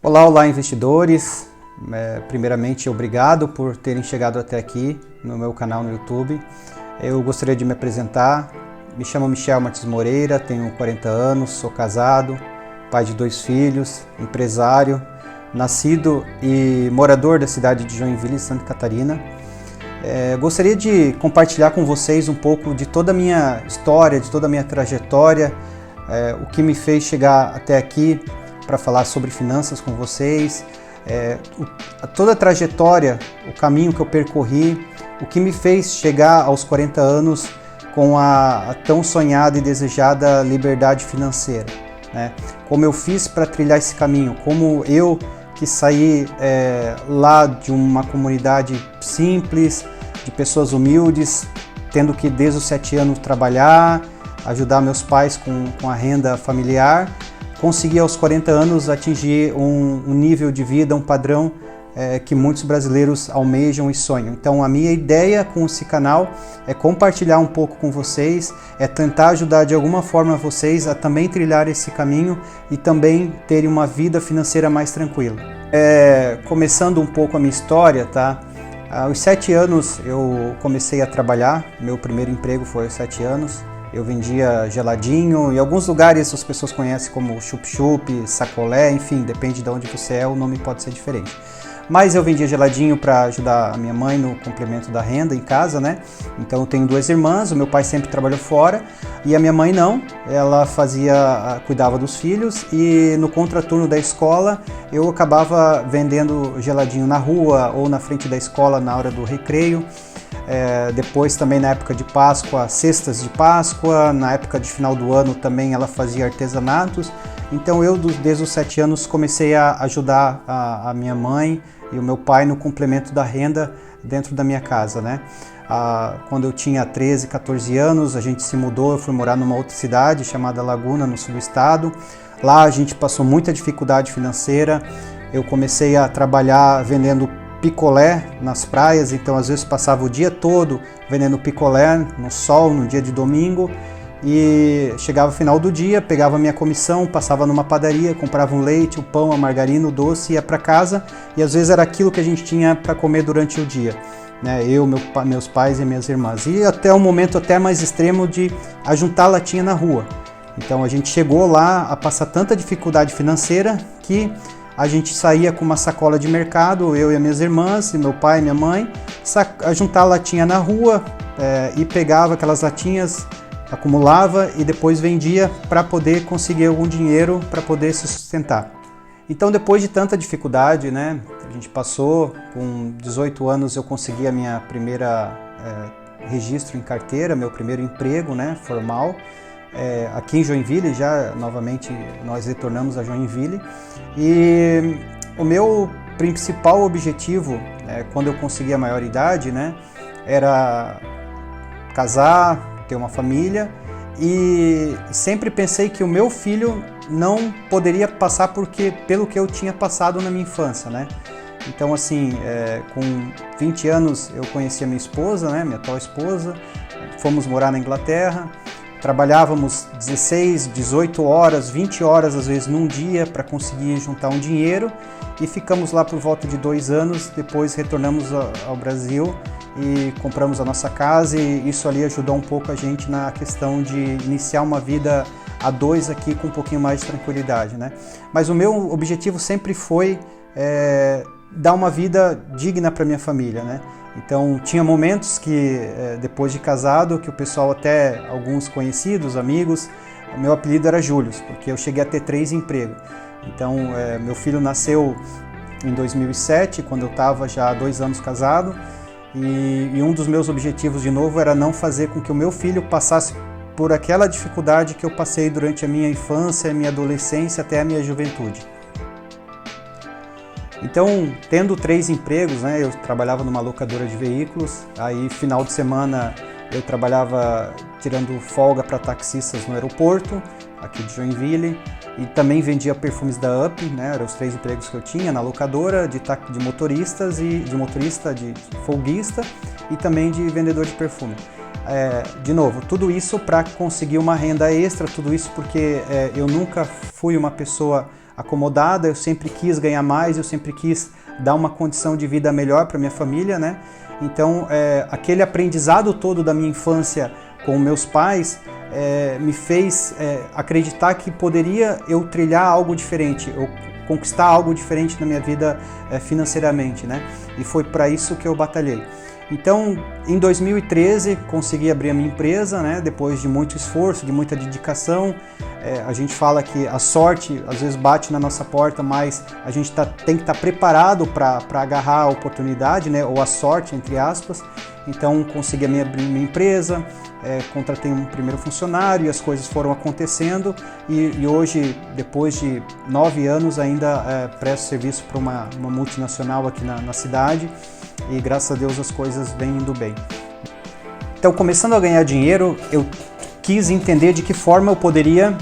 Olá, olá investidores, primeiramente obrigado por terem chegado até aqui no meu canal no YouTube. Eu gostaria de me apresentar, me chamo Michel Martins Moreira, tenho 40 anos, sou casado, pai de 2 filhos, empresário, nascido e morador da cidade de Joinville, Santa Catarina. Gostaria de compartilhar com vocês um pouco de toda a minha história, de toda a minha trajetória, o que me fez chegar até aqui para falar sobre finanças com vocês, toda a trajetória, o caminho que eu percorri, o que me fez chegar aos 40 anos com a tão sonhada e desejada liberdade financeira, né? Como eu fiz para trilhar esse caminho, como eu que saí lá de uma comunidade simples, de pessoas humildes, tendo que desde os 7 anos trabalhar, ajudar meus pais com a renda familiar, consegui aos 40 anos atingir um nível de vida, um padrão que muitos brasileiros almejam e sonham. Então a minha ideia com esse canal é compartilhar um pouco com vocês, é tentar ajudar de alguma forma vocês a também trilhar esse caminho e também terem uma vida financeira mais tranquila. Começando um pouco a minha história, tá? Aos 7 anos eu comecei a trabalhar, meu primeiro emprego foi aos 7 anos. Eu vendia geladinho, em alguns lugares as pessoas conhecem como chup-chup, sacolé, enfim, depende de onde você é, o nome pode ser diferente. Mas eu vendia geladinho para ajudar a minha mãe no complemento da renda em casa, né? Então eu tenho 2 irmãs, o meu pai sempre trabalhou fora e a minha mãe não, ela cuidava dos filhos e no contraturno da escola eu acabava vendendo geladinho na rua ou na frente da escola na hora do recreio. Depois também na época de Páscoa, cestas de Páscoa, na época de final do ano também ela fazia artesanatos. Então eu desde os 7 anos comecei a ajudar a minha mãe e o meu pai no complemento da renda dentro da minha casa, né? Quando eu tinha 13, 14 anos a gente se mudou, eu fui morar numa outra cidade chamada Laguna, no sul do estado. Lá a gente passou muita dificuldade financeira, eu comecei a trabalhar vendendo picolé nas praias, então às vezes passava o dia todo vendendo picolé no sol, no dia de domingo, e chegava o final do dia, pegava minha comissão, passava numa padaria, comprava um leite, o pão, a margarina, o doce, ia para casa e às vezes era aquilo que a gente tinha para comer durante o dia, né? Eu, meus pais e minhas irmãs, e até um momento até mais extremo de ajuntar latinha na rua. Então a gente chegou lá a passar tanta dificuldade financeira que a gente saía com uma sacola de mercado, eu e as minhas irmãs, e meu pai e minha mãe, a juntar latinha na rua e pegava aquelas latinhas, acumulava e depois vendia para poder conseguir algum dinheiro para poder se sustentar. Então depois de tanta dificuldade, né, a gente passou, com 18 anos eu consegui a minha primeira registro em carteira, meu primeiro emprego, né, formal. Aqui em Joinville, já novamente nós retornamos a Joinville e o meu principal objetivo, quando eu consegui a maioridade, né, era casar, ter uma família e sempre pensei que o meu filho não poderia passar pelo que eu tinha passado na minha infância, né? Então assim, com 20 anos eu conheci a minha esposa, né, minha atual esposa, fomos morar na Inglaterra. Trabalhávamos 16, 18 horas, 20 horas às vezes num dia para conseguir juntar um dinheiro e ficamos lá por volta de 2 anos, depois retornamos ao Brasil e compramos a nossa casa e isso ali ajudou um pouco a gente na questão de iniciar uma vida a 2 aqui com um pouquinho mais de tranquilidade, né? Mas o meu objetivo sempre foi dar uma vida digna para minha família, né? Então tinha momentos que depois de casado, que o pessoal, até alguns conhecidos, amigos, o meu apelido era Július, porque eu cheguei a ter 3 empregos. Então meu filho nasceu em 2007, quando eu estava já há 2 anos casado, e um dos meus objetivos de novo era não fazer com que o meu filho passasse por aquela dificuldade que eu passei durante a minha infância, a minha adolescência até a minha juventude. Então, tendo 3 empregos, né, eu trabalhava numa locadora de veículos, aí final de semana eu trabalhava tirando folga para taxistas no aeroporto, aqui de Joinville, e também vendia perfumes da UP, né, eram os 3 empregos que eu tinha na locadora, de motoristas e de folguista e também de vendedor de perfume. De novo, tudo isso para conseguir uma renda extra, tudo isso porque eu nunca fui uma pessoa acomodada, eu sempre quis ganhar mais, eu sempre quis dar uma condição de vida melhor para minha família, né? Então, aquele aprendizado todo da minha infância com meus pais me fez acreditar que poderia eu trilhar algo diferente, eu conquistar algo diferente na minha vida financeiramente, né? E foi para isso que eu batalhei. Então, em 2013, consegui abrir a minha empresa, né? Depois de muito esforço, de muita dedicação. A gente fala que a sorte às vezes bate na nossa porta, mas a gente tem que estar preparado para agarrar a oportunidade, né? Ou a sorte, entre aspas. Então, consegui abrir minha empresa, contratei um primeiro funcionário e as coisas foram acontecendo. E hoje, depois de 9 anos, ainda presto serviço para uma multinacional aqui na cidade. E graças a Deus as coisas vêm indo bem. Então, começando a ganhar dinheiro, eu quis entender de que forma eu poderia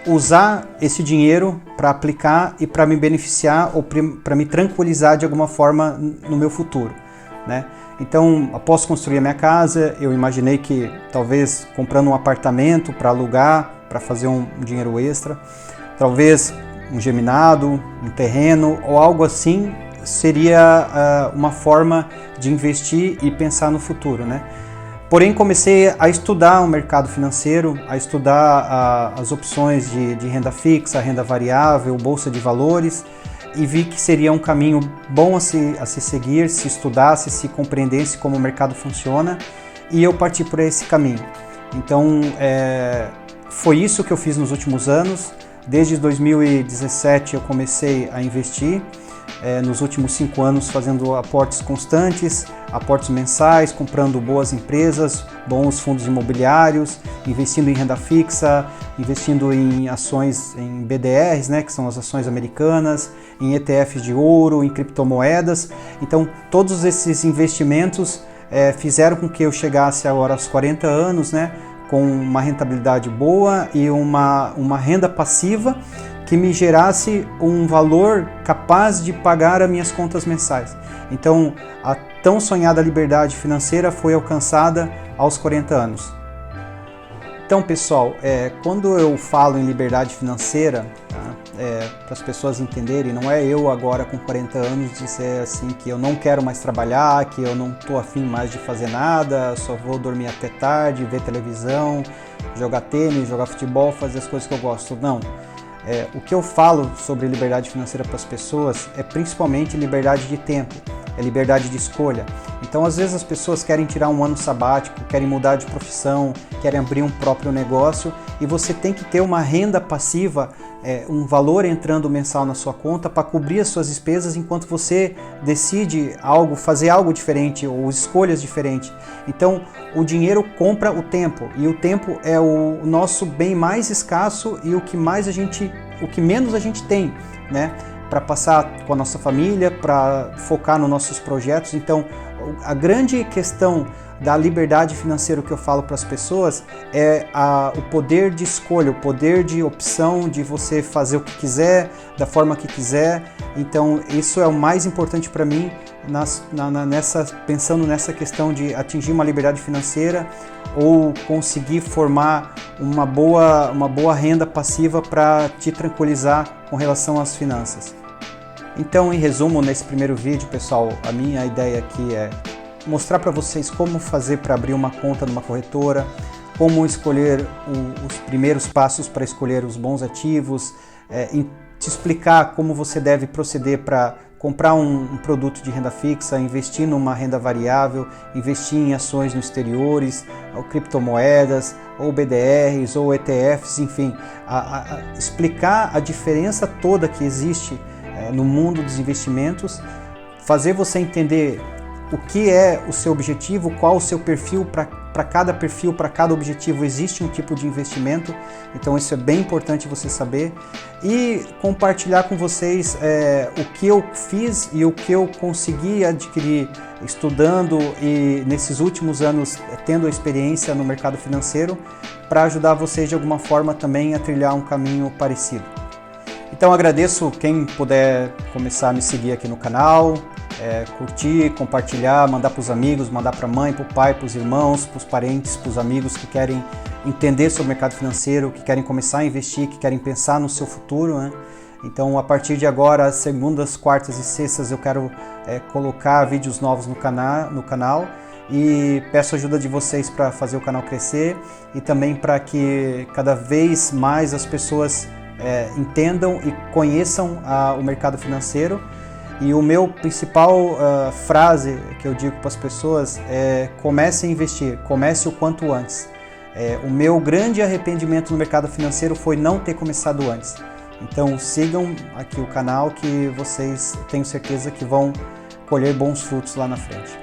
usar esse dinheiro para aplicar e para me beneficiar ou para me tranquilizar de alguma forma no meu futuro, né? Então, após construir a minha casa, eu imaginei que talvez comprando um apartamento para alugar, para fazer um dinheiro extra, talvez um geminado, um terreno ou algo assim, seria uma forma de investir e pensar no futuro, né? Porém, comecei a estudar o mercado financeiro, a estudar as opções de renda fixa, renda variável, bolsa de valores, e vi que seria um caminho bom a se seguir, se estudasse, se compreendesse como o mercado funciona, e eu parti por esse caminho. Então, foi isso que eu fiz nos últimos anos. Desde 2017 eu comecei a investir, nos últimos 5 anos fazendo aportes constantes, aportes mensais, comprando boas empresas, bons fundos imobiliários, investindo em renda fixa, investindo em ações em BDRs, né, que são as ações americanas, em ETFs de ouro, em criptomoedas. Então, todos esses investimentos fizeram com que eu chegasse agora aos 40 anos, né, com uma rentabilidade boa e uma renda passiva que me gerasse um valor capaz de pagar as minhas contas mensais. Então, a tão sonhada liberdade financeira foi alcançada aos 40 anos. Então, pessoal, quando eu falo em liberdade financeira, tá, para as pessoas entenderem, não é eu agora com 40 anos dizer assim que eu não quero mais trabalhar, que eu não estou afim mais de fazer nada, só vou dormir até tarde, ver televisão, jogar tênis, jogar futebol, fazer as coisas que eu gosto. Não. O que eu falo sobre liberdade financeira para as pessoas é principalmente liberdade de tempo, é liberdade de escolha. Então, às vezes as pessoas querem tirar um ano sabático, querem mudar de profissão, querem abrir um próprio negócio e você tem que ter uma renda passiva, um valor entrando mensal na sua conta para cobrir as suas despesas enquanto você decide fazer algo diferente ou escolhas diferentes. Então, o dinheiro compra o tempo e o tempo é o nosso bem mais escasso e o que menos a gente tem, né? Para passar com a nossa família, para focar nos nossos projetos. Então, a grande questão da liberdade financeira que eu falo para as pessoas é o poder de escolha, o poder de opção de você fazer o que quiser, da forma que quiser. Então, isso é o mais importante para mim, pensando nessa questão de atingir uma liberdade financeira ou conseguir formar uma boa renda passiva para te tranquilizar com relação às finanças. Então, em resumo, nesse primeiro vídeo, pessoal, a minha ideia aqui é mostrar para vocês como fazer para abrir uma conta numa corretora, como escolher os primeiros passos para escolher os bons ativos, te explicar como você deve proceder para comprar um produto de renda fixa, investir numa renda variável, investir em ações no exteriores, ou criptomoedas, ou BDRs, ou ETFs, enfim, explicar a diferença toda que existe no mundo dos investimentos, fazer você entender o que é o seu objetivo, qual o seu perfil, para cada objetivo existe um tipo de investimento, então isso é bem importante você saber, e compartilhar com vocês o que eu fiz e o que eu consegui adquirir estudando e nesses últimos anos tendo experiência no mercado financeiro, para ajudar vocês de alguma forma também a trilhar um caminho parecido. Então agradeço quem puder começar a me seguir aqui no canal, curtir, compartilhar, mandar para os amigos, mandar para a mãe, para o pai, para os irmãos, para os parentes, para os amigos que querem entender sobre o mercado financeiro, que querem começar a investir, que querem pensar no seu futuro, né? Então, a partir de agora, segundas, quartas e sextas, eu quero colocar vídeos novos no canal e peço a ajuda de vocês para fazer o canal crescer e também para que cada vez mais as pessoas entendam e conheçam o mercado financeiro. E o meu principal frase que eu digo para as pessoas é: comece a investir, comece o quanto antes. O meu grande arrependimento no mercado financeiro foi não ter começado antes. Então sigam aqui o canal que vocês tenho certeza que vão colher bons frutos lá na frente.